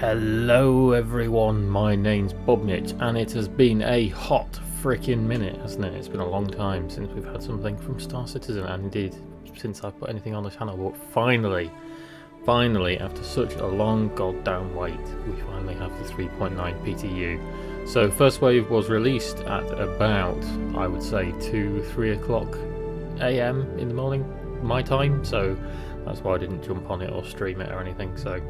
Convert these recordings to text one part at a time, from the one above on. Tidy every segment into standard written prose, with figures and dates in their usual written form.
Hello everyone, my name's Babbage, and it has been a hot freaking minute, hasn't it? It's been a long time since we've had something from Star Citizen, and indeed since I've put anything on the channel, but finally, after such a long goddamn wait, we finally have the 3.9 PTU. So first wave was released at about, I would say, 2-3 o'clock AM in the morning, my time, so that's why I didn't jump on it or stream it or anything. So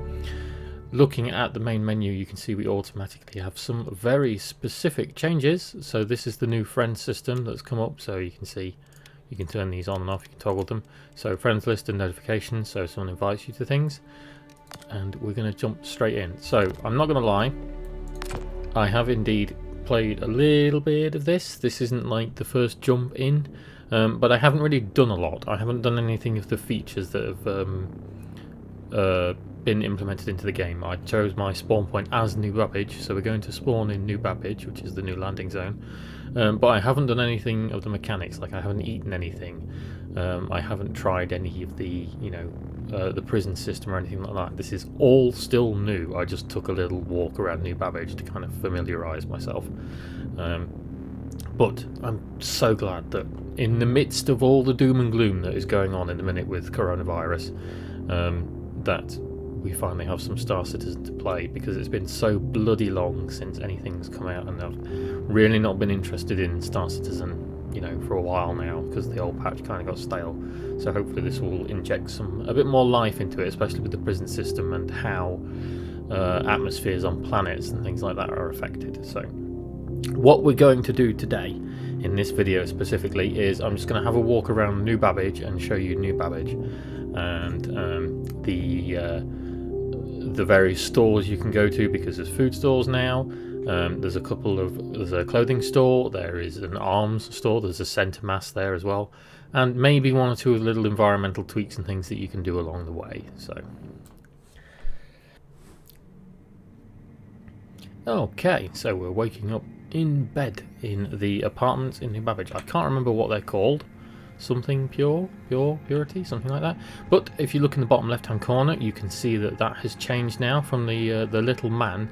looking at the main menu, you can see we automatically have some very specific changes. So this is the new friends system that's come up, so you can see you can turn these on and off, you can toggle them. So friends list and notifications, so someone invites you to things. And we're going to jump straight in. So I'm not going to lie, I have indeed played a little bit of this. This isn't like the first jump in, but I haven't really done a lot. I haven't done anything of the features that have been implemented into the game. I chose my spawn point as New Babbage, so we're going to spawn in New Babbage, which is the new landing zone. But I haven't done anything of the mechanics, like I haven't eaten anything. I haven't tried any of the, the prison system or anything like that. This is all still new. I just took a little walk around New Babbage to kind of familiarise myself. But I'm so glad that in the midst of all the doom and gloom that is going on in the minute with coronavirus, that we finally have some Star Citizen to play, because it's been so bloody long since anything's come out, and I've really not been interested in Star Citizen, for a while now, because the old patch kind of got stale. So hopefully this will inject a bit more life into it, especially with the prison system and how atmospheres on planets and things like that are affected. So what we're going to do today in this video specifically is I'm just going to have a walk around New Babbage and show you New Babbage and the various stores you can go to, because there's food stores now. There's a clothing store, there is an arms store, there's a centre mass there as well, and maybe one or two little environmental tweaks and things that you can do along the way. So okay, so we're waking up in bed in the apartments in New Babbage. I can't remember what they're called. Something purity, something like that. But if you look in the bottom left hand corner, you can see that has changed now from the little man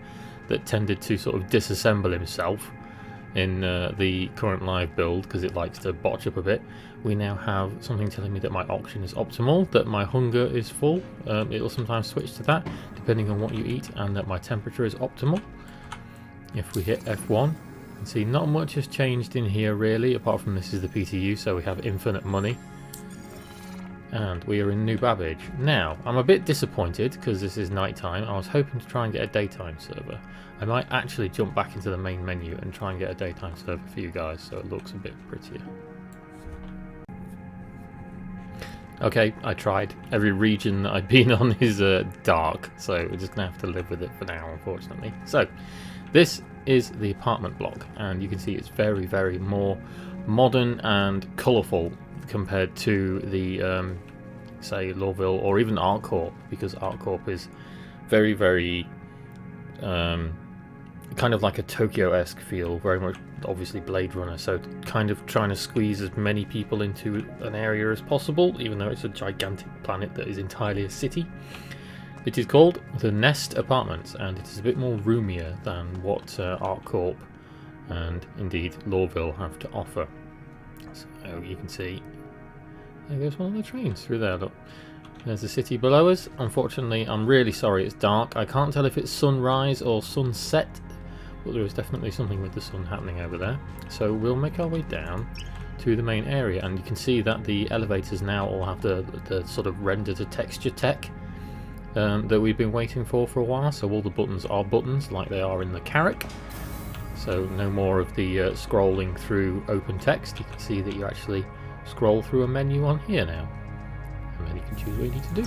that tended to sort of disassemble himself in the current live build, because it likes to botch up a bit. We now have something telling me that my oxygen is optimal, that my hunger is full. It'll sometimes switch to that depending on what you eat, and that my temperature is optimal. If we hit F1, you can see not much has changed in here really, apart from this is the PTU, so we have infinite money. And we are in New Babbage. Now, I'm a bit disappointed because this is night time. I was hoping to try and get a daytime server. I might actually jump back into the main menu and try and get a daytime server for you guys, so it looks a bit prettier. Okay, I tried. Every region that I've been on is dark, so we're just going to have to live with it for now, unfortunately. So, this is the apartment block, and you can see it's very, very more modern and colourful compared to the, say, Lawville or even ArtCorp, because ArtCorp is very, very kind of like a Tokyo-esque feel, very much obviously Blade Runner, so kind of trying to squeeze as many people into an area as possible, even though it's a gigantic planet that is entirely a city. It is called the Nest Apartments, and it is a bit more roomier than what ArtCorp and indeed Lawville have to offer. So you can see there goes one of the trains through there. Look, there's the city below us. Unfortunately, I'm really sorry it's dark. I can't tell if it's sunrise or sunset, but there is definitely something with the sun happening over there. So we'll make our way down to the main area, and you can see that the elevators now all have the sort of render to texture tech that we've been waiting for a while. So all the buttons are buttons like they are in the Carrack. So no more of the scrolling through open text. You can see that you actually scroll through a menu on here now, and then you can choose what you need to do.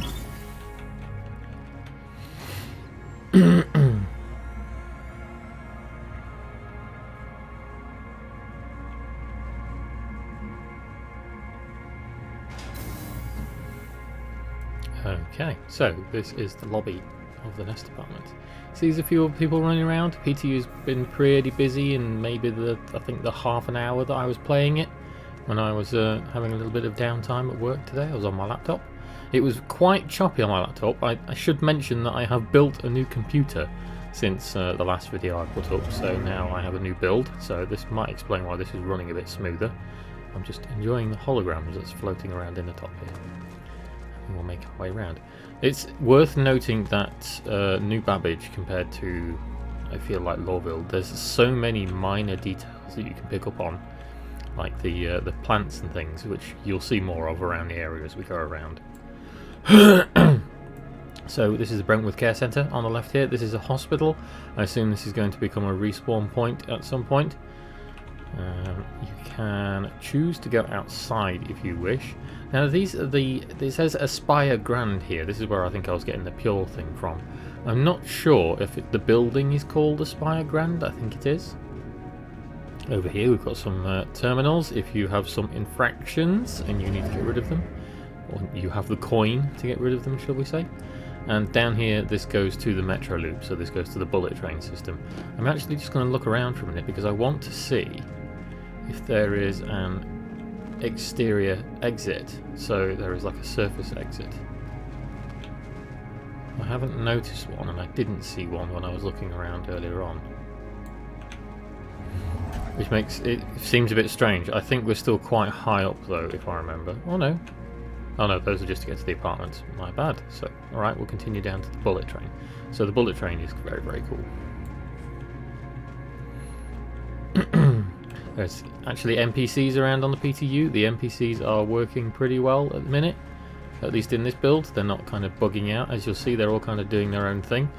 Okay, so this is the lobby of the Nest Apartment. See, there's a few people running around. PTU's been pretty busy, and maybe I think the half an hour that I was playing it, when I was having a little bit of downtime at work today, I was on my laptop. It was quite choppy on my laptop. I should mention that I have built a new computer since the last video I put up, so now I have a new build, so this might explain why this is running a bit smoother. I'm just enjoying the holograms that's floating around in the top here. And we'll make our way around. It's worth noting that New Babbage compared to, I feel like, Lawville, there's so many minor details that you can pick up on, like the plants and things, which you'll see more of around the area as we go around. So this is the Brentwood Care Centre on the left here. This is a hospital. I assume this is going to become a respawn point at some point. You can choose to go outside if you wish. Now these are it says Aspire Grand here. This is where I think I was getting the Pure thing from. I'm not sure if the building is called Aspire Grand. I think it is. Over here we've got some terminals if you have some infractions and you need to get rid of them. Or you have the coin to get rid of them, shall we say. And down here this goes to the metro loop, so this goes to the bullet train system. I'm actually just going to look around for a minute because I want to see if there is an exterior exit, so there is like a surface exit. I haven't noticed one, and I didn't see one when I was looking around earlier on. Which makes it seems a bit strange. I think we're still quite high up though, if I remember. Oh no. Oh no, those are just to get to the apartments. My bad. So, alright, we'll continue down to the bullet train. So the bullet train is very, very cool. There's actually NPCs around on the PTU. The NPCs are working pretty well at the minute. At least in this build. They're not kind of bugging out. As you'll see, they're all kind of doing their own thing.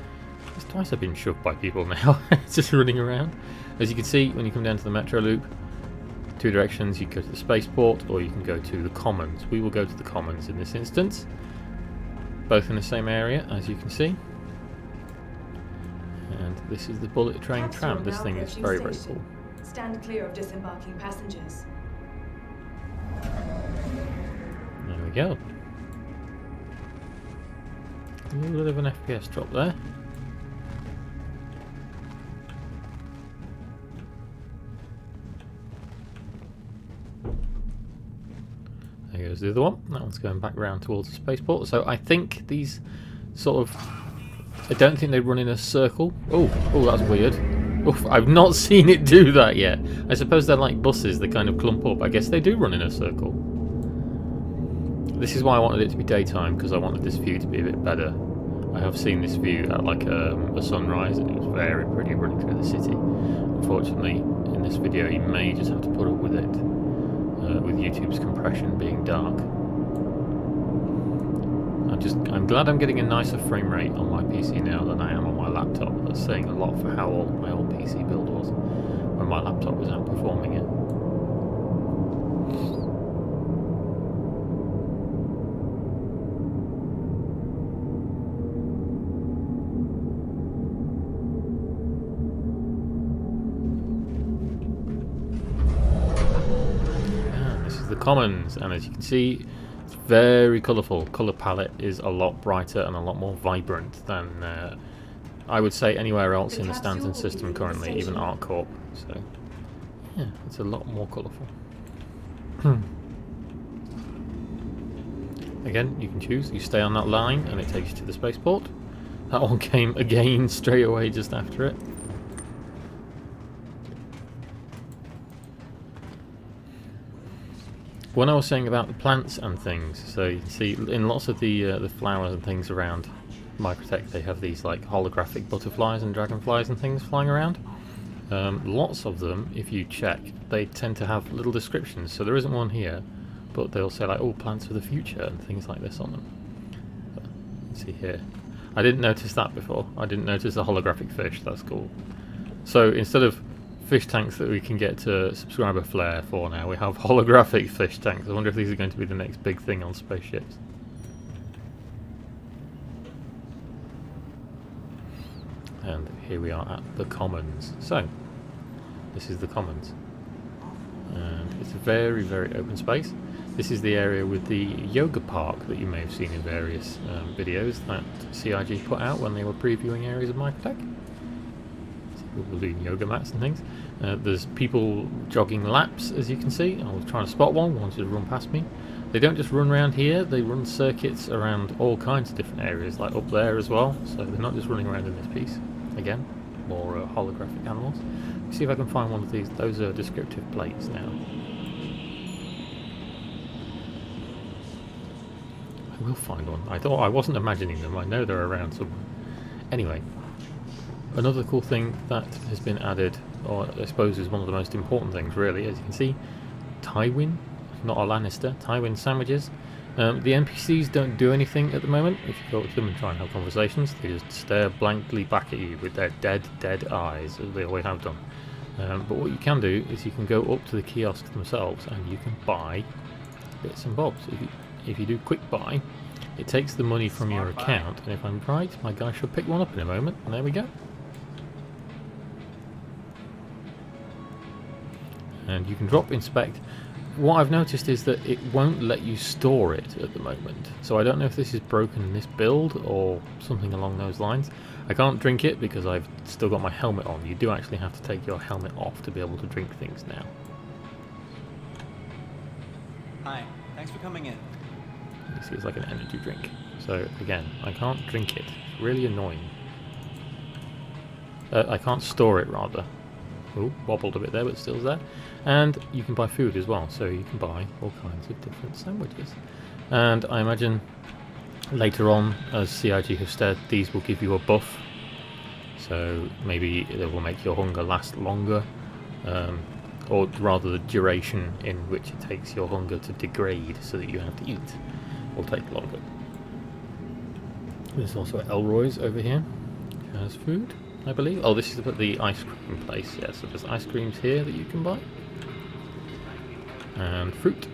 It's twice I've been shoved by people now. Just running around. As you can see, when you come down to the metro loop, two directions, you can go to the Spaceport or you can go to the Commons. We will go to the Commons in this instance. Both in the same area, as you can see. And this is the bullet train tram. This thing is very, very cool. Stand clear of disembarking passengers. There we go. A little bit of an FPS drop there. There goes the other one. That one's going back round towards the Spaceport. So I think these sort of... I don't think they run in a circle. Oh, that's weird. Oof, I've not seen it do that yet. I suppose they're like buses, they kind of clump up. I guess they do run in a circle. This is why I wanted it to be daytime, because I wanted this view to be a bit better. I have seen this view at like a sunrise, and it was very pretty running through the city. Unfortunately, in this video you may just have to put up with it, with YouTube's compression being dark. I'm glad I'm getting a nicer frame rate on my PC now than I am on my laptop. That's saying a lot for how old my old PC build was, when my laptop was outperforming it. The Commons, and as you can see, it's very colourful. Colour palette is a lot brighter and a lot more vibrant than I would say anywhere else in the Stanton system currently, even ArtCorp. So yeah, it's a lot more colourful. Again, you can choose. You stay on that line and it takes you to the Spaceport. That one came again straight away just after it. When I was saying about the plants and things, so you can see in lots of the flowers and things around Microtech, they have these like holographic butterflies and dragonflies and things flying around. Lots of them, if you check, they tend to have little descriptions. So there isn't one here, but they'll say like, "Oh, plants for the future" and things like this on them. But, let's see here. I didn't notice that before. I didn't notice the holographic fish. That's cool. So instead of fish tanks that we can get to subscriber flare for now, we have holographic fish tanks. I wonder if these are going to be the next big thing on spaceships. And here we are at the Commons. So this is the Commons, and it's a very, very open space. This is the area with the yoga park that you may have seen in various videos that CIG put out when they were previewing areas of Microtech. People doing yoga mats and things. There's people jogging laps, as you can see. I was trying to spot one, wanted to run past me. They don't just run around here, they run circuits around all kinds of different areas, like up there as well. So they're not just running around in this piece. Again, more holographic animals. Let's see if I can find one of these. Those are descriptive plates now. I will find one. I wasn't imagining them. I know they're around somewhere. Anyway, another cool thing that has been added, or I suppose is one of the most important things really, as you can see, Tywin, not a Lannister, Tywin sandwiches. The NPCs don't do anything at the moment. If you go up to them and try and have conversations, they just stare blankly back at you with their dead eyes, as they always have done. But what you can do is you can go up to the kiosks themselves and you can buy bits and bobs. If you do quick buy, it takes the money from your account, and if I'm right, my guy should pick one up in a moment, and there we go. And you can drop inspect. What I've noticed is that it won't let you store it at the moment, so I don't know if this is broken in this build or something along those lines. I can't drink it because I've still got my helmet on. You do actually have to take your helmet off to be able to drink things now. Hi, thanks for coming in. You see, it's like an energy drink. So again, I can't drink it. It's really annoying. I can't store it, rather. Oh, wobbled a bit there, but still there. And you can buy food as well, so you can buy all kinds of different sandwiches. And I imagine later on, as CIG have said, these will give you a buff. So maybe it will make your hunger last longer. Or rather the duration in which it takes your hunger to degrade so that you have to eat will take longer. There's also Elroy's over here, which has food, I believe. Oh, this is the ice cream place, yeah, so there's ice creams here that you can buy. And fruit.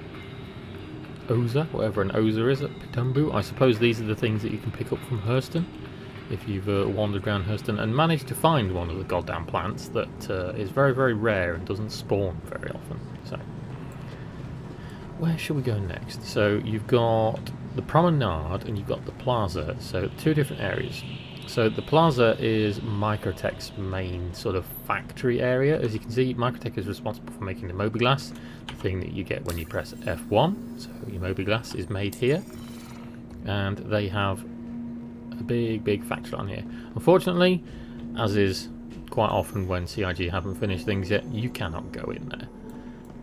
Oza, whatever an Oza is at Pitumbu. I suppose these are the things that you can pick up from Hurston if you've wandered around Hurston and managed to find one of the goddamn plants that is very, very rare and doesn't spawn very often. So, where should we go next? So you've got the Promenade and you've got the Plaza, so two different areas. So the Plaza is Microtech's main sort of factory area. As you can see, Microtech is responsible for making the Mobilglass, the thing that you get when you press F1. So your Mobilglass is made here, and they have a big factory on here. Unfortunately, as is quite often when CIG haven't finished things yet, you cannot go in there.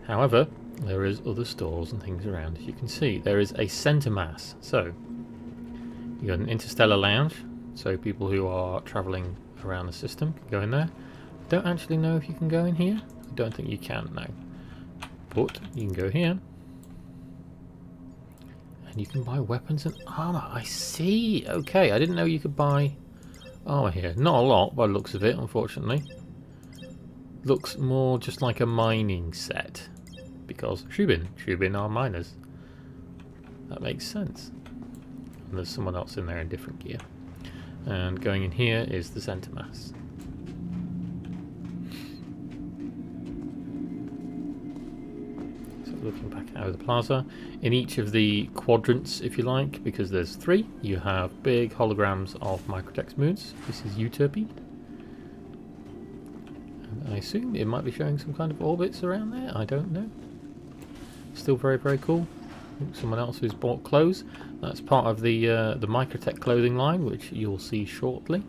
However, there is other stores and things around. As you can see, there is a centre mass. So you got an interstellar lounge, so people who are travelling around the system can go in there. Don't actually know if you can go in here. I don't think you can, no. But you can go here. And you can buy weapons and armour. I see. Okay, I didn't know you could buy armour here. Not a lot by the looks of it, unfortunately. Looks more just like a mining set. Because Shubin are miners. That makes sense. And there's someone else in there in different gear. And going in here is the centre mass. So looking back out of the plaza, in each of the quadrants, if you like, because there's three, you have big holograms of Microtech's moons. This is Euterpe. And I assume it might be showing some kind of orbits around there. I don't know. Still very, very cool. Someone else who's bought clothes. That's part of the Microtech clothing line, which you'll see shortly.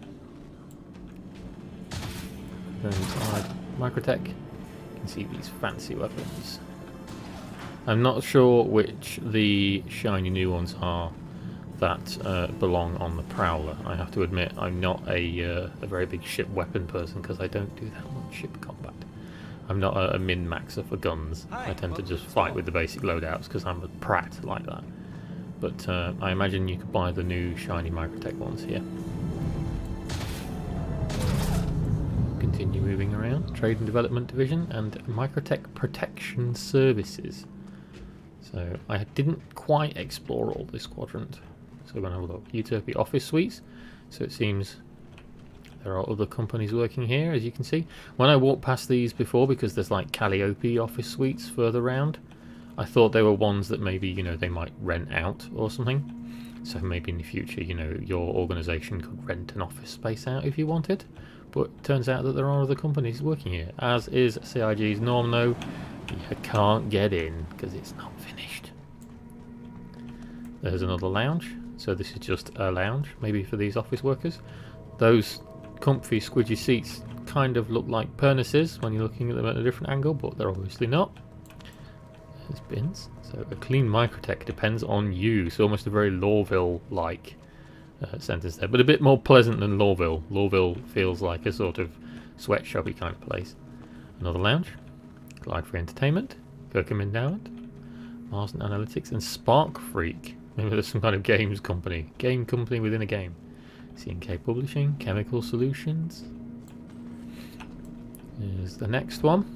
Going inside Microtech, you can see these fancy weapons. I'm not sure which the shiny new ones are that belong on the Prowler. I have to admit, I'm not a very big ship weapon person because I don't do that much ship combat. I'm not a min-maxer for guns. I tend to just fight with the basic loadouts because I'm a prat like that. But I imagine you could buy the new shiny Microtech ones here. Continue moving around. Trade and Development Division and Microtech Protection Services. So I didn't quite explore all this quadrant. So we're going to have a look. Euterpe Office Suites. So it seems there are other companies working here, as you can see. When I walked past these before, because there's like Calliope office suites further around, I thought they were ones that maybe, you know, they might rent out or something. So maybe in the future, you know, your organisation could rent an office space out if you wanted. But it turns out that there are other companies working here, as is CIG's norm. Though you can't get in because it's not finished. There's another lounge. So this is just a lounge, maybe for these office workers. Those comfy, squidgy seats kind of look like furnaces when you're looking at them at a different angle, but they're obviously not. There's bins. So a clean microtech depends on you. So almost a very Lawville-like sentence there, but a bit more pleasant than Lawville. Lawville feels like a sort of sweatshopy kind of place. Another lounge. Glide for Entertainment. Kirkham Endowment. Marsden Analytics and Spark Freak. Maybe there's some kind of games company. Game company within a game. C&K Publishing. Chemical Solutions. Here's the next one.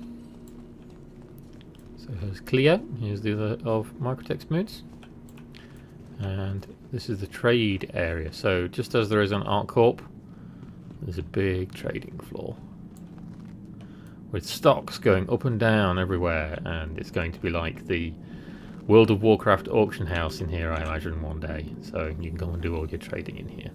So here's Clio. Here's the other of Microtech's moods. And this is the trade area. So just as there is on ArtCorp, there's a big trading floor with stocks going up and down everywhere, and it's going to be like the World of Warcraft auction house in here, I imagine, one day. So you can go and do all your trading in here.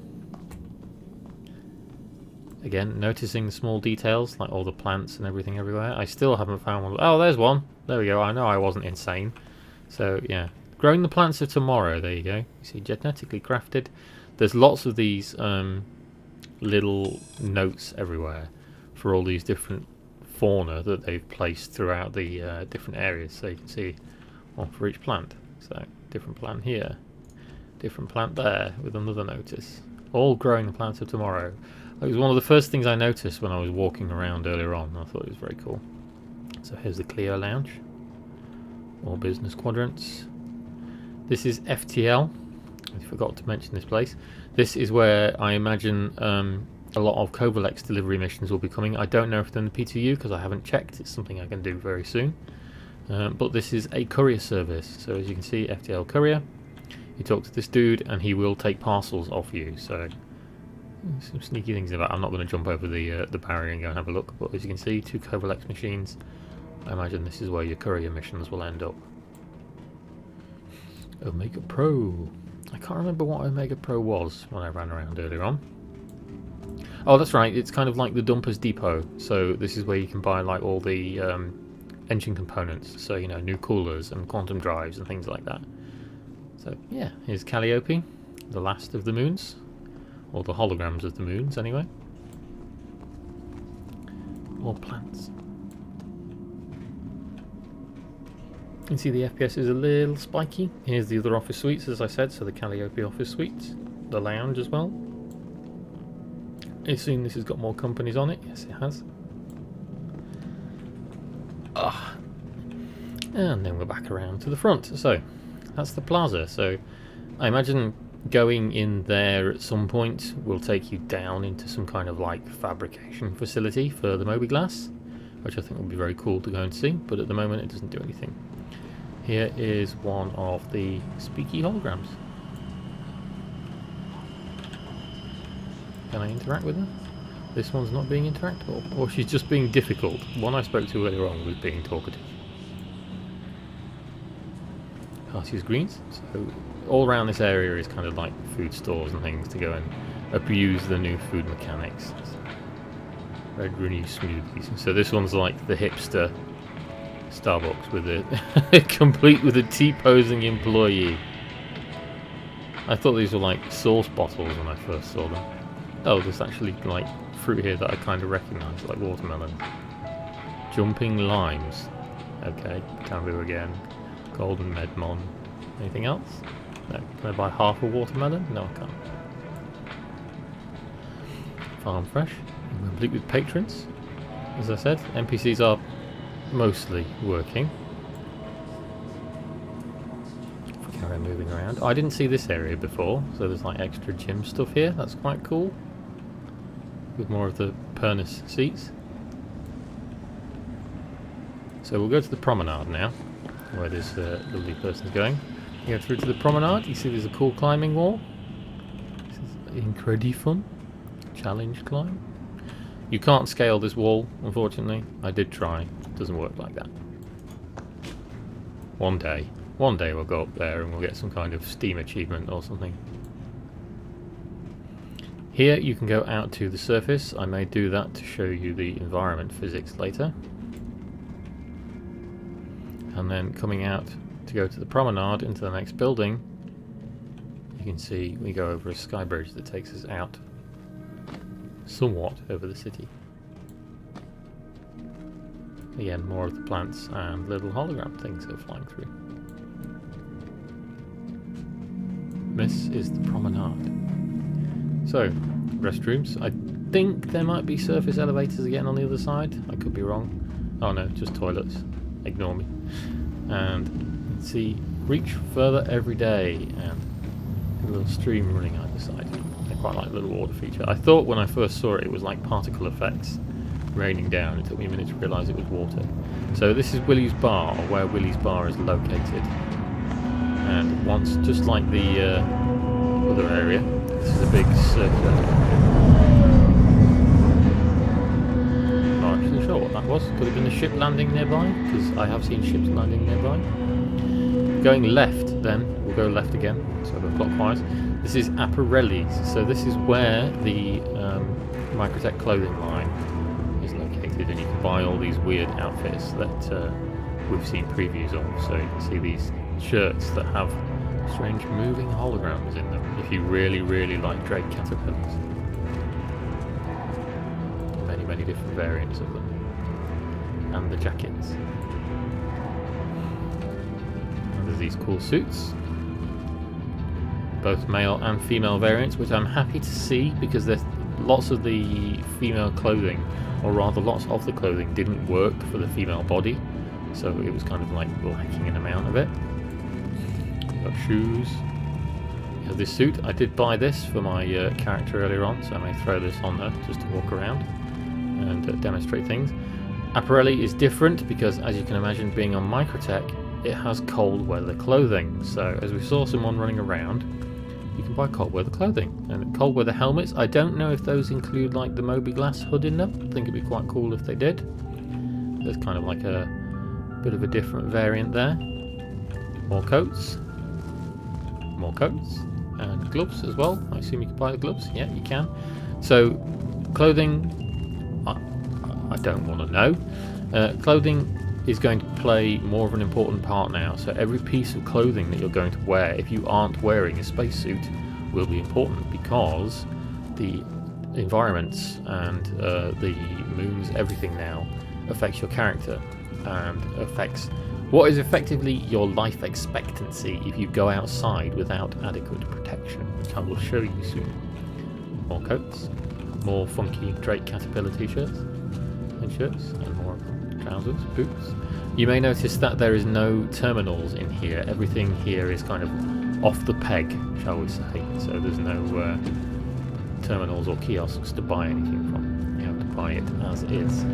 Again, noticing small details like all the plants and everything everywhere. I still haven't found one. Oh, there's one. There we go. I know I wasn't insane. So yeah, growing the plants of tomorrow. There you go. You see, genetically crafted. There's lots of these little notes everywhere for all these different fauna that they've placed throughout the different areas. So you can see one for each plant. So different plant here, different plant there with another notice. All growing the plants of tomorrow. It was one of the first things I noticed when I was walking around earlier on. I thought it was very cool. So here's the Clio Lounge. More business quadrants. This is FTL. I forgot to mention this place. This is where I imagine a lot of Covalex delivery missions will be coming. I don't know if they're in the PTU because I haven't checked. It's something I can do very soon. But this is a courier service. So as you can see, FTL Courier. You talk to this dude and he will take parcels off you. So some sneaky things about. I'm not going to jump over the barrier and go and have a look, but as you can see, 2 Covalex machines. I imagine this is where your courier missions will end up. Omega Pro. I can't remember what Omega Pro was when I ran around earlier on. Oh, that's right. It's kind of like the Dumpers Depot. So this is where you can buy like all the engine components. So, you know, new coolers and quantum drives and things like that. So yeah, here's Calliope, the last of the moons. Or the holograms of the moons, anyway. More plants. You can see the FPS is a little spiky. Here's the other office suites, as I said, so the Calliope office suites. The lounge as well. I assume this has got more companies on it. Yes, it has. And then we're back around to the front. So, that's the Plaza. So, I imagine going in there at some point will take you down into some kind of like fabrication facility for the Moby-Glass, which I think will be very cool to go and see, but at the moment it doesn't do anything. Here is one of the Speaky holograms. Can I interact with her? This one's not being interactable, or she's just being difficult. One I spoke to earlier on was being talkative. Cartier's Greens. So all around this area is kind of like food stores and things to go and abuse the new food mechanics. Red Rooney smoothies. So this one's like the hipster Starbucks with a complete with a T-posing employee. I thought these were like sauce bottles when I first saw them. Oh, there's actually like fruit here that I kind of recognise, like watermelon. Jumping limes. Okay, Tambu again. Golden Medmon. Anything else? No. Can I buy half a watermelon? No, I can't. Farm Fresh. Complete with patrons. As I said, NPCs are mostly working. If we carry on moving around. Oh, I didn't see this area before, so there's like extra gym stuff here. That's quite cool. With more of the Pernus seats. So we'll go to the Promenade now, where this lovely person's going. You go through to the Promenade, you see there's a cool climbing wall. This is incredibly fun. Challenge climb. You can't scale this wall, unfortunately. I did try. It doesn't work like that. One day we'll go up there and we'll get some kind of Steam achievement or something. Here you can go out to the surface. I may do that to show you the environment physics later. And then coming out to go to the promenade into the next building, you can see we go over a sky bridge that takes us out somewhat over the city. Again, more of the plants and little hologram things are flying through. This is the promenade. So, restrooms. I think there might be surface elevators again on the other side. I could be wrong. Oh no, just toilets. Ignore me. And see, reach further every day, and a little stream running either side. I quite like the little water feature. I thought when I first saw it, it was like particle effects raining down. It took me a minute to realise it was water. So this is Willie's Bar, or where Willie's Bar is located. And once, just like the other area, this is a big circular. Not actually sure what that was. Could have been a ship landing nearby, because I have seen ships landing nearby. Going left then, we'll go left again, so go clockwise. This is Apparelli's, so this is where the Microtech clothing line is located, and you can buy all these weird outfits that we've seen previews of. So you can see these shirts that have strange moving holograms in them, if you really, really like Drake caterpillars. Many, many different variants of them. And the jackets. And there's these cool suits. Both male and female variants, which I'm happy to see, because there's lots of the female clothing, or rather lots of the clothing didn't work for the female body, so it was kind of like lacking an amount of it. Got shoes. You have this suit. I did buy this for my character earlier on, so I may throw this on her just to walk around and demonstrate things. Apparelli is different because, as you can imagine, being on Microtech, it has cold weather clothing. So as we saw someone running around, you can buy cold weather clothing. And cold weather helmets, I don't know if those include like the Moby Glass hood in them. I think it'd be quite cool if they did. There's kind of like a bit of a different variant there. More coats. More coats. And gloves as well. I assume you can buy the gloves. Yeah, you can. So, clothing, I don't want to know. Clothing is going to play more of an important part now. So every piece of clothing that you're going to wear, if you aren't wearing a spacesuit, will be important, because the environments and the moons, everything now affects your character and affects what is effectively your life expectancy if you go outside without adequate protection, which I will show you soon. More coats, more funky Drake Caterpillar t-shirts and shirts, and more trousers, boots. You may notice that there is no terminals in here. Everything here is kind of off the peg, shall we say. So there's no terminals or kiosks to buy anything from. You have to buy it as is.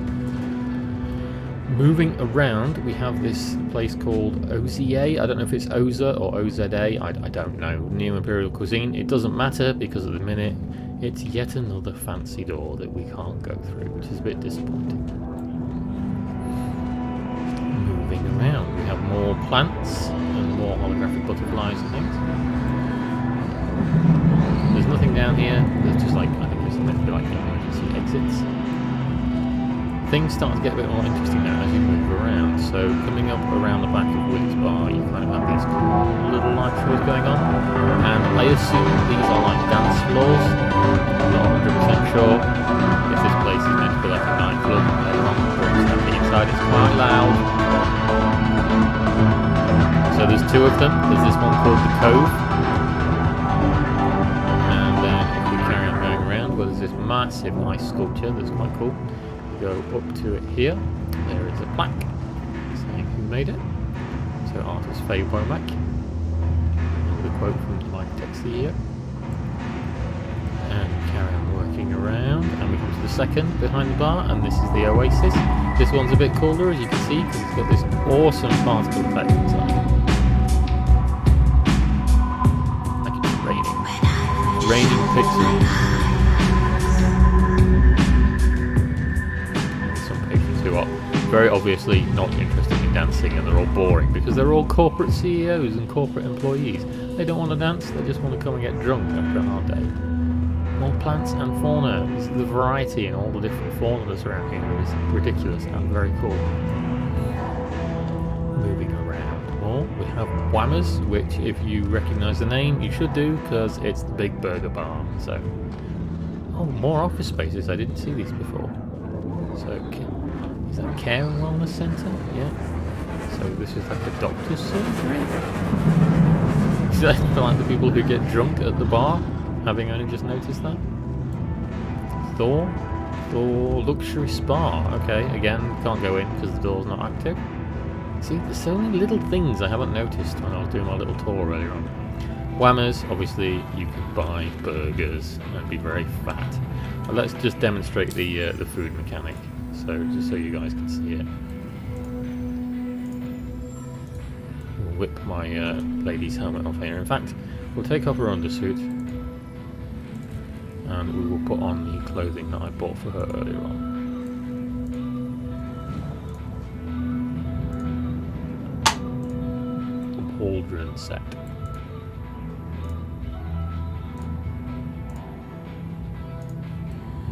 Moving around, we have this place called OZA. I don't know if it's Oza or OZA. I don't know. New Imperial Cuisine. It doesn't matter, because at the minute it's yet another fancy door that we can't go through, which is a bit disappointing. Moving around, we have more plants and more holographic butterflies and things. There's nothing down here. There's just like, I think there's meant to be like emergency exits. Things start to get a bit more interesting now as you move around. So coming up around the back of Willie's Bar, you kind of have these cool little light shows going on, and I assume these are like dance floors. I'm not 100% sure if this place is meant to be like a nightclub. But the inside is quite loud. So there's two of them. There's this one called the Cove, and then if we carry on going around, well, there's this massive ice sculpture that's quite cool. Go up to it here. There is a plaque saying who made it. So artist Faye Womack, with a quote from the Microtech CEO. And we carry on working around, and we come to the second behind the bar, and this is the Oasis. This one's a bit cooler, as you can see, because it's got this awesome particle effect inside. Like it's raining. It's raining pixels. Who are very obviously not interested in dancing, and they're all boring because they're all corporate CEOs and corporate employees. They don't want to dance, they just want to come and get drunk after a hard day. More plants and fauna. The variety in all the different fauna that's around here is ridiculous and very cool. Moving around more, we have Whammers, which if you recognise the name, you should do, because it's the big burger bar. So, oh, more office spaces. I didn't see these before. So, is that Care and Wellness Centre? Yeah. So this is like a doctor's surgery? Is that like the people who get drunk at the bar? Having only just noticed that? Thor Luxury Spa. Okay, again, can't go in because the door's not active. See, there's so many little things I haven't noticed when I was doing my little tour earlier on. Whammers, obviously you could buy burgers and be very fat. But let's just demonstrate the food mechanic, so just so you guys can see it. We'll whip my lady's helmet off here. In fact, we'll take off her undersuit and we will put on the clothing that I bought for her earlier on. Pauldron set.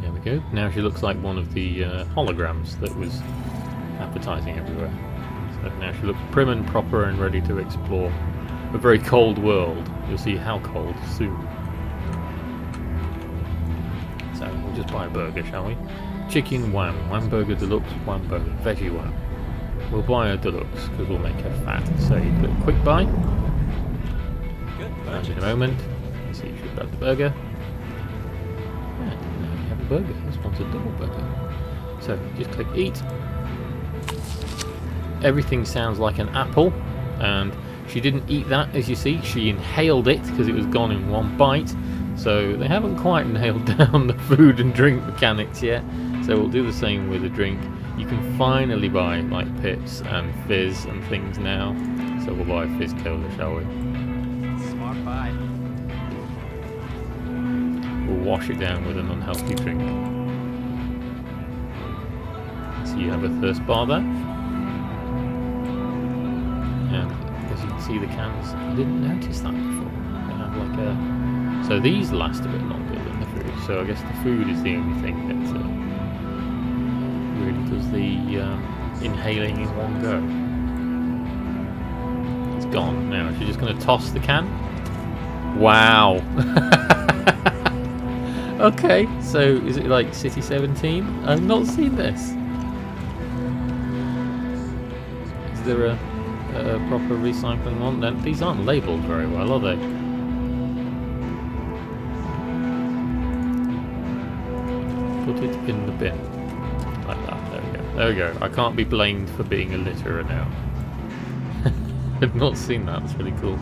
There we go. Now she looks like one of the holograms that was advertising everywhere. So now she looks prim and proper and ready to explore a very cold world. You'll see how cold soon. So we'll just buy a burger, shall we? Chicken wham, wham burger deluxe, wham burger, veggie wham. We'll buy a deluxe because we'll make her fat. So you click quick buy. Good. And in a moment, you see you should grab the burger. Yeah, now you have a burger. This one's a double burger. So just click eat. Everything sounds like an apple, and she didn't eat that, as you see. She inhaled it because it was gone in one bite. So they haven't quite nailed down the food and drink mechanics yet. So we'll do the same with the drink. You can finally buy like pips and fizz and things now. So we'll buy a fizz cola, shall we? Smart buy. We'll wash it down with an unhealthy drink. So you have a thirst bar there. And as you can see the cans, I didn't notice that before. They have like a... So these last a bit longer than the food. So I guess the food is the only thing that really does the inhaling in one go. It's gone now. She's just going to toss the can. Wow. Okay, so is it like City 17? I've not seen this. Is there a proper recycling one? No, these aren't labelled very well, are they? Put it in the bin. Like that. There we go. There we go. I can't be blamed for being a litterer now. I've not seen that. That's really cool.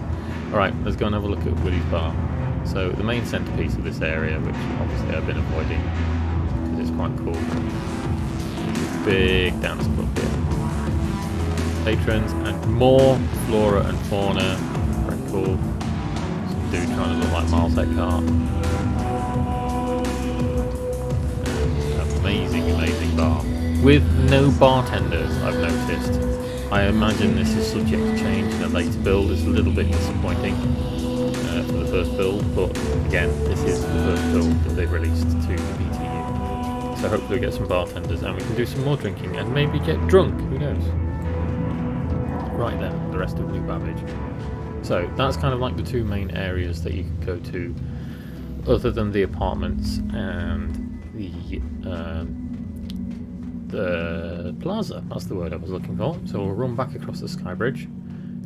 Alright, let's go and have a look at Willie's Bar. So the main centrepiece of this area, which obviously I've been avoiding because it's quite cool, is this big dance club here. Patrons and more flora and fauna. Very cool. Some dude trying to look like Miles Eckhart. Amazing bar. With no bartenders, I've noticed. I imagine this is subject to change in a later build. It's a little bit disappointing for the first build, but again, this is the first build that they've released to the PTU. So hopefully we get some bartenders and we can do some more drinking and maybe get drunk, who knows. Right then, the rest of New Babbage. So that's kind of like the two main areas that you can go to, other than the apartments and the Plaza. That's the word I was looking for. So we'll run back across the sky bridge.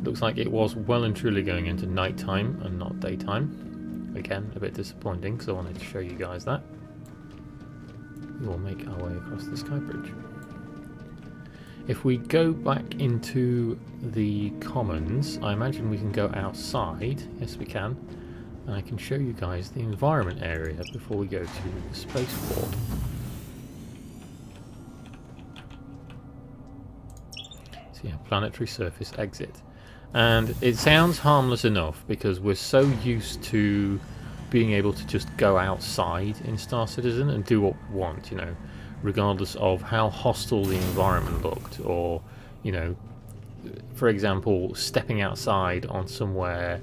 Looks like it was well and truly going into night time and not daytime. Again, a bit disappointing because I wanted to show you guys that. We will make our way across the sky bridge. If we go back into the commons, I imagine we can go outside. Yes, we can. And I can show you guys the environment area before we go to the Spaceport. So yeah, planetary surface exit. And it sounds harmless enough because we're so used to being able to just go outside in Star Citizen and do what we want, you know, regardless of how hostile the environment looked, or, you know, for example, stepping outside on somewhere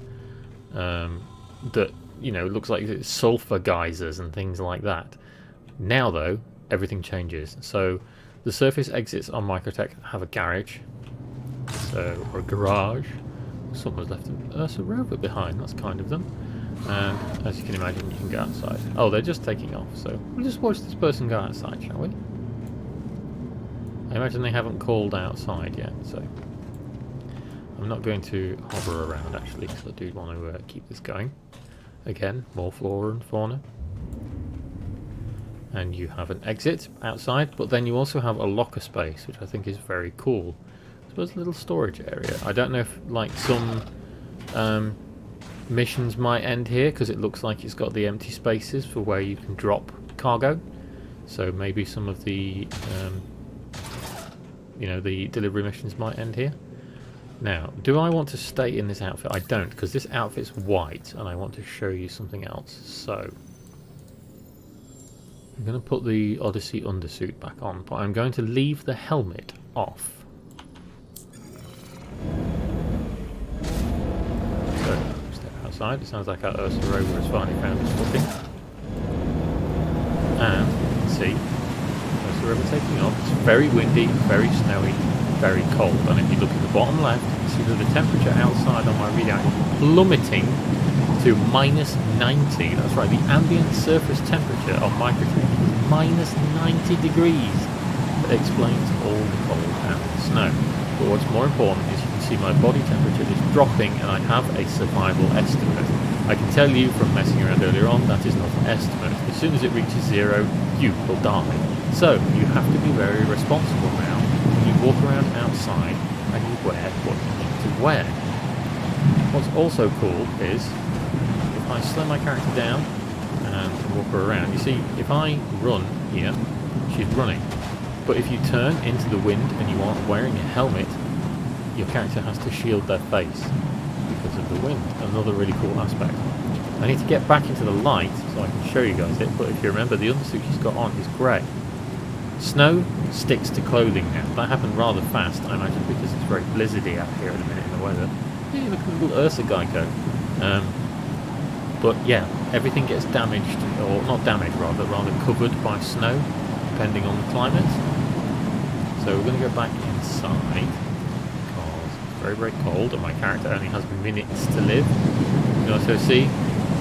that you know, looks like it's sulfur geysers and things like that. Now though, everything changes. So the surface exits on Microtech have a garage, so, or a garage. Someone's left an Ursa rover behind, that's kind of them. And as you can imagine, you can go outside. Oh, they're just taking off, so we'll just watch this person go outside, shall we? I imagine they haven't called outside yet, so I'm not going to hover around actually, because I do want to keep this going. Again, more flora and fauna. And you have an exit outside, but then you also have a locker space, which I think is very cool. I suppose a little storage area. I don't know if like some missions might end here, because it looks like it's got the empty spaces for where you can drop cargo. So maybe some of the you know, the delivery missions might end here. Now, do I want to stay in this outfit? I don't, because this outfit's white and I want to show you something else. So I'm going to put the Odyssey undersuit back on, but I'm going to leave the helmet off. So, step outside. It sounds like our Ursa rover has finally found its footing. And you can see Ursa rover taking off. It's very windy, very snowy, very cold. And if you look at the bottom left, you can see that the temperature outside on my readout is plummeting to minus 90. That's right, the ambient surface temperature of Microtech is minus 90 degrees. That explains all the cold and the snow. But what's more important is you can see my body temperature is dropping and I have a survival estimate. I can tell you from messing around earlier on, that is not an estimate. As soon as it reaches 0, you will die. So you have to be very responsible now when you walk around outside and you wear what you need to wear. What's also cool is I slow my character down and walk her around. You see, if I run here, she's running. But if you turn into the wind and you aren't wearing a helmet, your character has to shield their face because of the wind. Another really cool aspect. I need to get back into the light so I can show you guys it, but if you remember, the undersuit she's got on is grey. Snow sticks to clothing now. That happened rather fast, I imagine, because it's very blizzardy out here at the minute in the weather. Hey, look at the little Ursa guy go. But yeah, everything gets damaged, or not damaged rather covered by snow, depending on the climate. So we're going to go back inside, because it's very, very cold, and my character only has minutes to live. You can also see,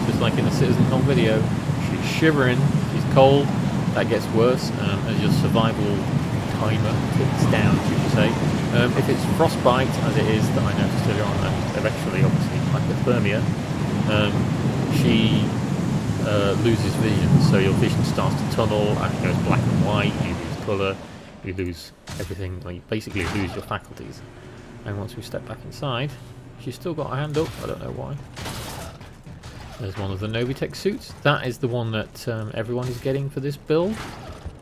just like in the CitizenCon video, she's shivering, she's cold. That gets worse as your survival timer ticks down, should you say. If it's frostbite, as it is, that I noticed earlier on, and eventually, obviously, hypothermia, she loses vision, so your vision starts to tunnel and it goes black and white, you lose colour, you lose everything, like you basically lose your faculties. And once we step back inside, she's still got her hand up, I don't know why. There's one of the Novitech suits. That is the one that everyone is getting for this build,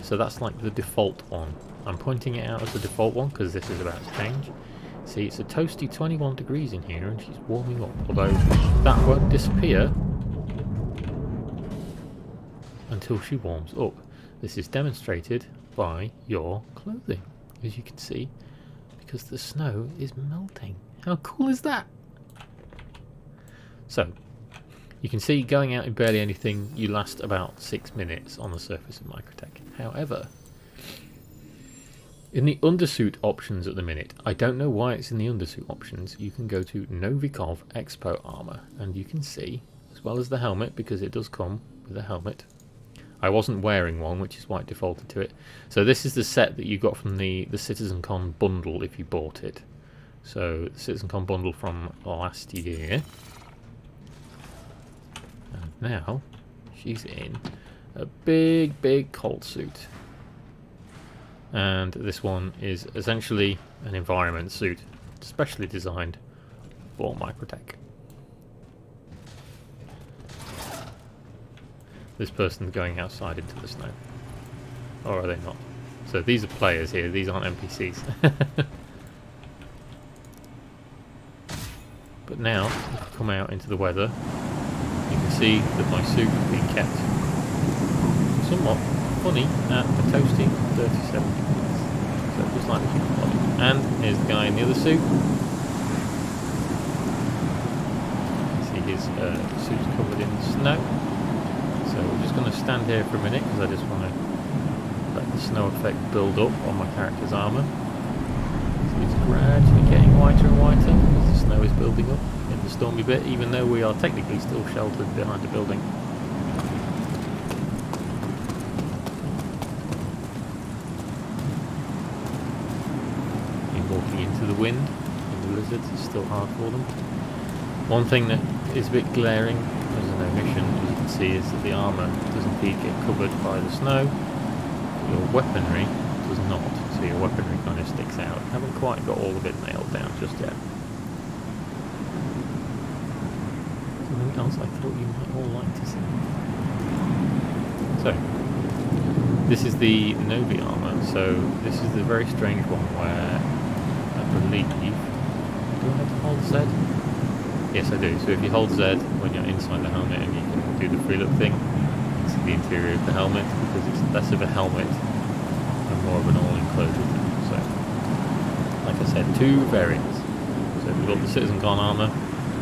so that's like the default one. I'm pointing it out as the default one because this is about to change. See, it's a toasty 21 degrees in here and she's warming up, although that won't disappear until she warms up. This is demonstrated by your clothing, as you can see, because the snow is melting. How cool is that? So, you can see going out in barely anything, you last about 6 minutes on the surface of Microtech. However, in the undersuit options at the minute, I don't know why it's in the undersuit options, you can go to Novikov Expo Armor, and you can see, as well as the helmet, because it does come with a helmet. I wasn't wearing one, which is why it defaulted to it. So this is the set that you got from the CitizenCon bundle if you bought it. So the CitizenCon bundle from last year. And now she's in a big, big cold suit. And this one is essentially an environment suit, specially designed for Microtech. This person's going outside into the snow. Or are they not? So these are players here, these aren't NPCs. But now, if you come out into the weather, you can see that my suit is being kept somewhat funny at a toasty 37 degrees. So just like the human body. And here's the guy in the other suit. You see his suit's covered in snow. So we're just going to stand here for a minute because I just want to let the snow effect build up on my character's armour. So it's gradually getting whiter and whiter as the snow is building up in the stormy bit, even though we are technically still sheltered behind a building. Walking into the wind and the lizards is still hard for them. One thing that is a bit glaring as an omission, as you can see, is that the armour does indeed get covered by the snow. Your weaponry does not, so your weaponry kind of sticks out. I haven't quite got all of it nailed down just yet. Something else I thought you might all like to see. So, this is the Novi armour, so this is the very strange one where I believe, do I have to hold Z? Yes I do, so if you hold Z when you're inside the helmet and you can do the free look thing, it's the interior of the helmet because it's less of a helmet and more of an all-enclosure thing. So, like I said, two variants. So we've got the Citizen Con armour,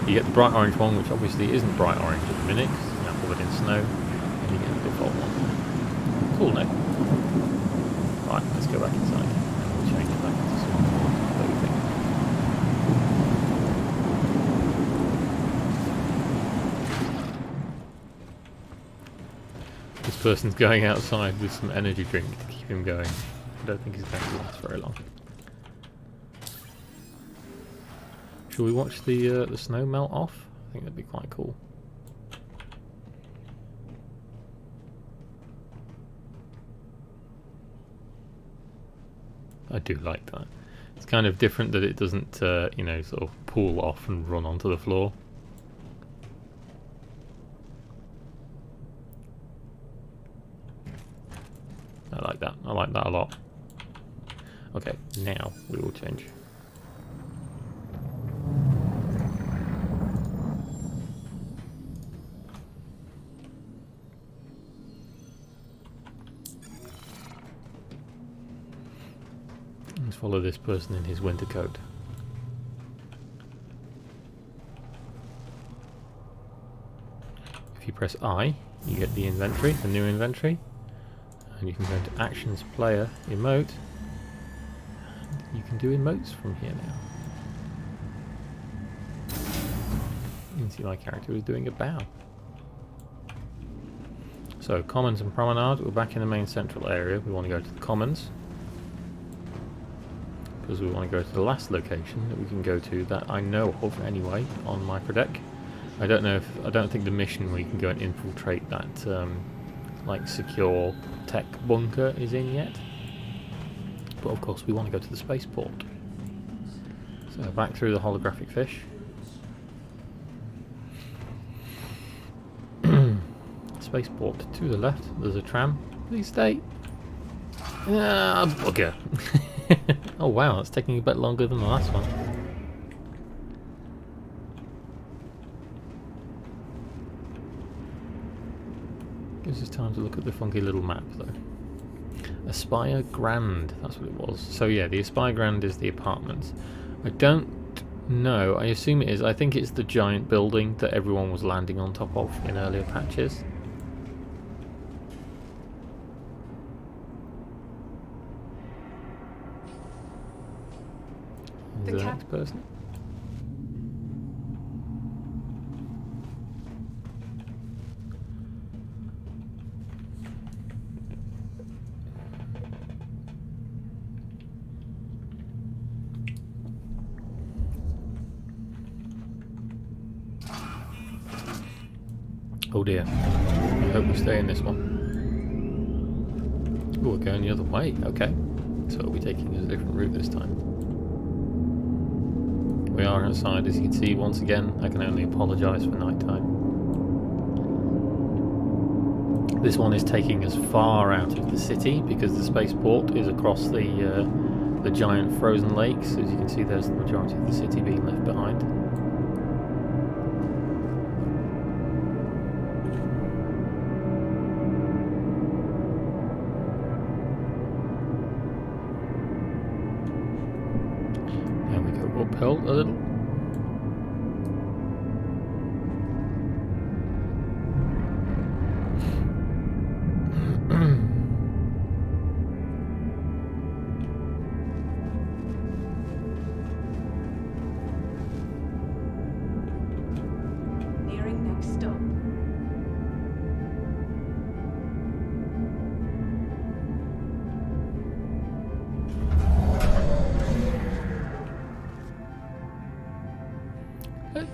you get the bright orange one, which obviously isn't bright orange at the minute because it's now covered in snow, and you get the default one. Cool, no? Right, let's go back inside and we'll change it back into some more clothing. This person's going outside with some energy drink to keep him going. I don't think he's going to last very long. Shall we watch the snow melt off? I think that'd be quite cool. I do like that. It's kind of different that it doesn't, you know, sort of pull off and run onto the floor. I like that. I like that a lot. Okay, now we will change. Let's follow this person in his winter coat. If you press I, you get the inventory, the new inventory, and you can go into Actions, Player, Emote, and you can do emotes from here now. You can see my character is doing a bow. So, Commons and Promenade, we're back in the main central area. We want to go to the Commons, because we want to go to the last location that we can go to that I know of anyway on my deck. I don't think the mission where you can go and infiltrate that like secure tech bunker is in yet. But of course we want to go to the spaceport. So back through the holographic fish. Spaceport to the left, there's a tram. Please stay. Ah, bugger. Oh wow, it's taking a bit longer than the last one. Gives us time to look at the funky little map though. Aspire Grand, that's what it was. So yeah, the Aspire Grand is the apartments. I don't know, I assume it is. I think it's the giant building that everyone was landing on top of in earlier patches. Is the next person? Oh dear. I hope we stay in this one. Oh, we're going the other way. Okay. So we'll be taking a different route this time. We are outside, as you can see. Once again, I can only apologise for night time. This one is taking us far out of the city because the spaceport is across the giant frozen lakes. As you can see, there's the majority of the city being left behind. Now we go uphill a little.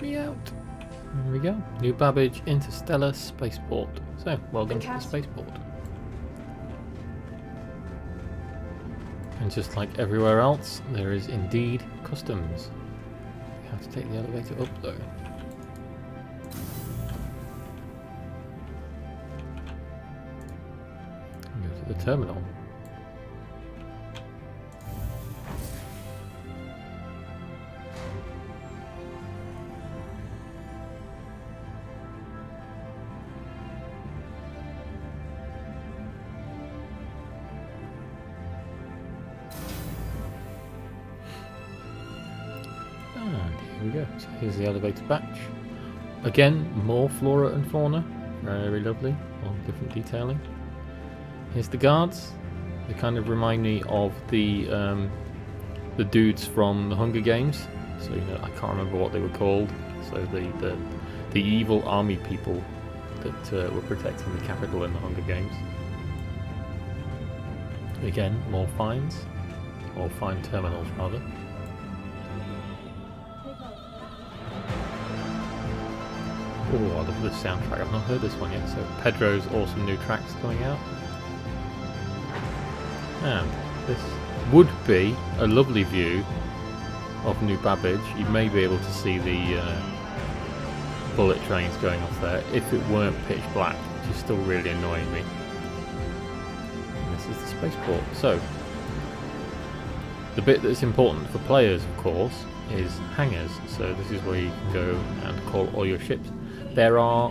me out. There we go. New Babbage Interstellar Spaceport. So, welcome to the Spaceport. And just like everywhere else, there is indeed customs. We have to take the elevator up though. And go to the terminal. And here we go. So here's the elevator batch. Again, more flora and fauna. Very lovely. All different detailing. Here's the guards. They kind of remind me of the dudes from the Hunger Games. So I can't remember what they were called. So the evil army people that were protecting the capital in the Hunger Games. Again, more finds, or fine terminals rather. Oh, I love this soundtrack. I've not heard this one yet. So Pedro's awesome new tracks coming out. And this would be a lovely view of New Babbage. You may be able to see the bullet trains going off there if it weren't pitch black, which is still really annoying me. And this is the spaceport. So the bit that's important for players, of course, is hangars. So this is where you can go and call all your ships. There are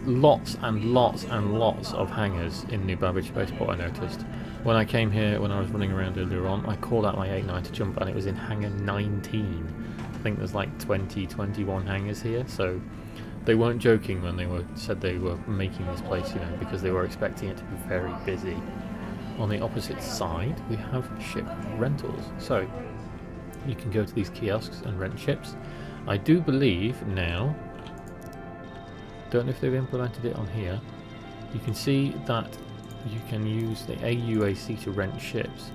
lots and lots and lots of hangars in New Babbage Spaceport, I noticed. When I came here, when I was running around earlier on, I called out my 8-9 to jump and it was in hangar 19. I think there's like 20, 21 hangars here, so they weren't joking when they said they were making this place, because they were expecting it to be very busy. On the opposite side, we have ship rentals. So you can go to these kiosks and rent ships. I do believe now, don't know if they've implemented it on here, you can see that you can use the AUAC to rent ships.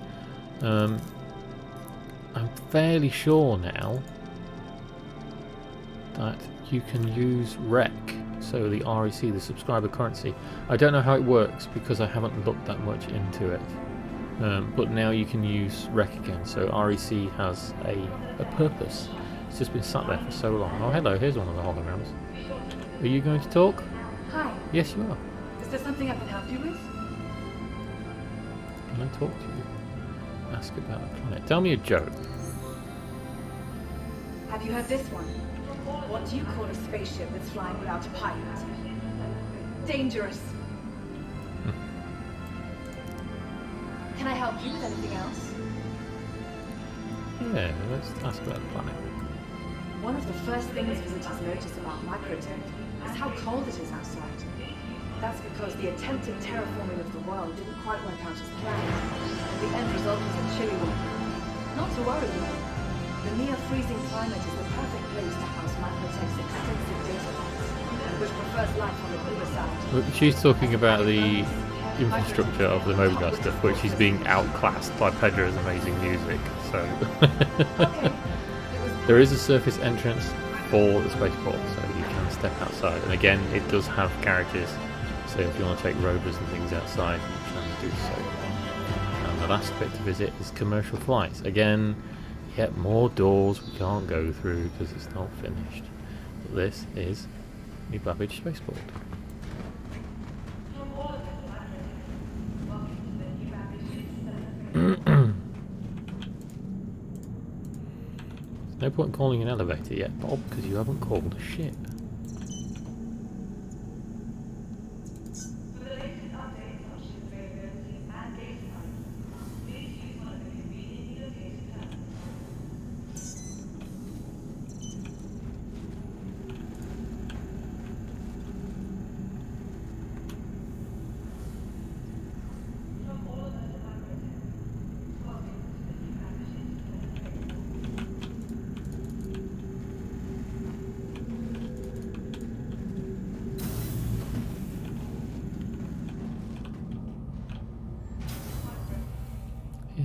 I'm fairly sure now that you can use REC, so the REC, the subscriber currency. I don't know how it works because I haven't looked that much into it, but now you can use REC again, so REC has a purpose. It's just been sat there for so long. Oh hello, here's one of the holograms. Are you going to talk? Hi. Yes you are. Is there something I can help you with? Can I talk to you? Ask about the planet. Tell me a joke. Have you heard this one? What do you call a spaceship that's flying without a pilot? Dangerous. Can I help you with anything else? Yeah, let's ask about the planet. One of the first things visitors notice about Microtech is how cold it is outside. That's because the attempted terraforming of the world didn't quite work out as planned, and the end result was a chilly one. Not to worry though. The near-freezing climate is the perfect place to house Microtech's extensive data banks, which prefers life on the cooler side. Look, she's talking about the infrastructure of the mobile stuff, which is being outclassed by Pedro's amazing music. So there is a surface entrance for the spaceport, so you can step outside. And again, it does have garages, so if you want to take rovers and things outside, you can do so. And the last bit to visit is commercial flights. Again, yet more doors we can't go through because it's not finished. But this is New Babbage Spaceport. There's no point calling an elevator yet, Bob, because you haven't called a ship.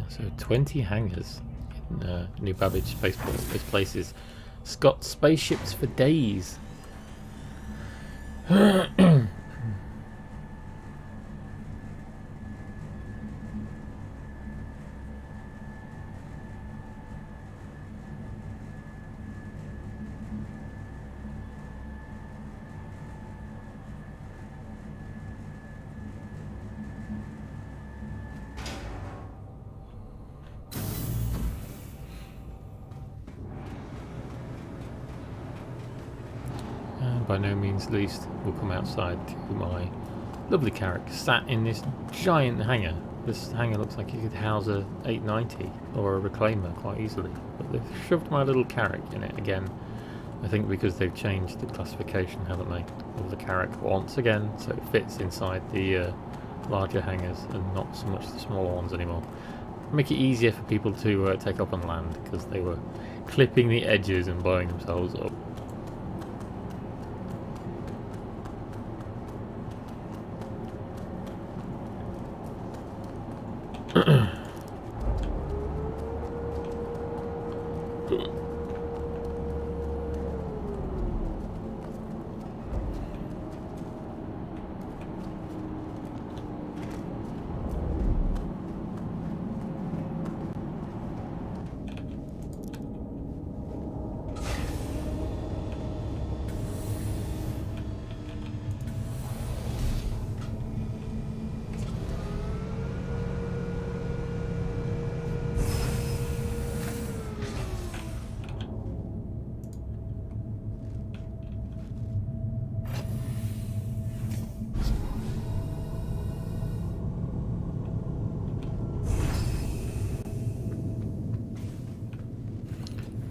So 20 hangars in New Babbage Spaceport. This place is It's got spaceships for days. By no means least, we'll come outside to my lovely carrack sat in this giant hangar. This hangar looks like it could house a 890 or a reclaimer quite easily, but they've shoved my little carrack in it again. I think because they've changed the classification, haven't they, of the carrack once again, so it fits inside the larger hangars and not so much the smaller ones anymore. Make it easier for people to take up on land, because they were clipping the edges and blowing themselves up.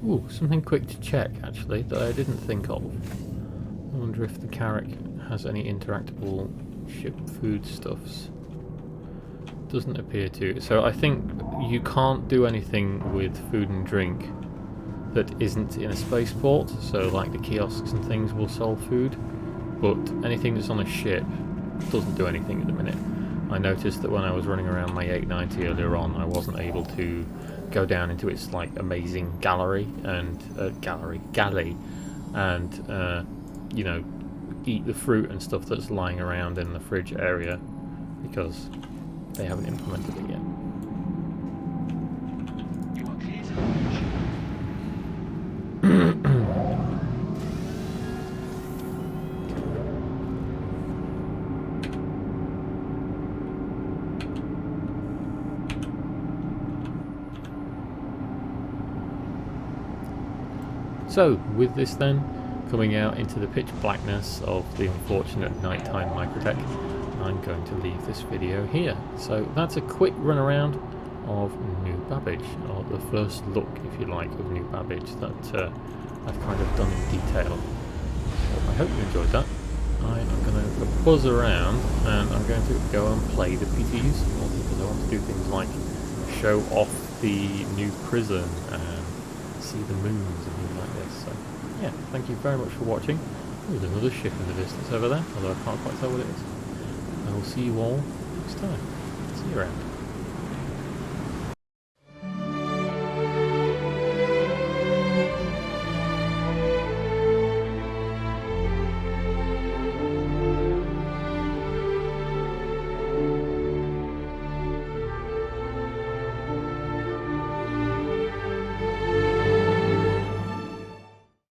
Ooh, something quick to check actually that I didn't think of. I wonder if the carrack has any interactable ship foodstuffs. Doesn't appear to. So I think you can't do anything with food and drink that isn't in a spaceport. So like the kiosks and things will sell food, but anything that's on a ship doesn't do anything at the minute. I noticed that when I was running around my 890 earlier on, I wasn't able to go down into its like amazing galley and you know, eat the fruit and stuff that's lying around in the fridge area because they haven't implemented it yet. So, with this then, coming out into the pitch blackness of the unfortunate nighttime microtech, I'm going to leave this video here. So that's a quick run around of New Babbage, or the first look, if you like, of New Babbage that I've kind of done in detail. So I hope you enjoyed that. I am going to buzz around and I'm going to go and play the PTU some more because I want to do things like show off the new prison and see the moons and things like this. So yeah, thank you very much for watching. There's another ship in the distance over there, although I can't quite tell what it is. I will see you all next time. See you around.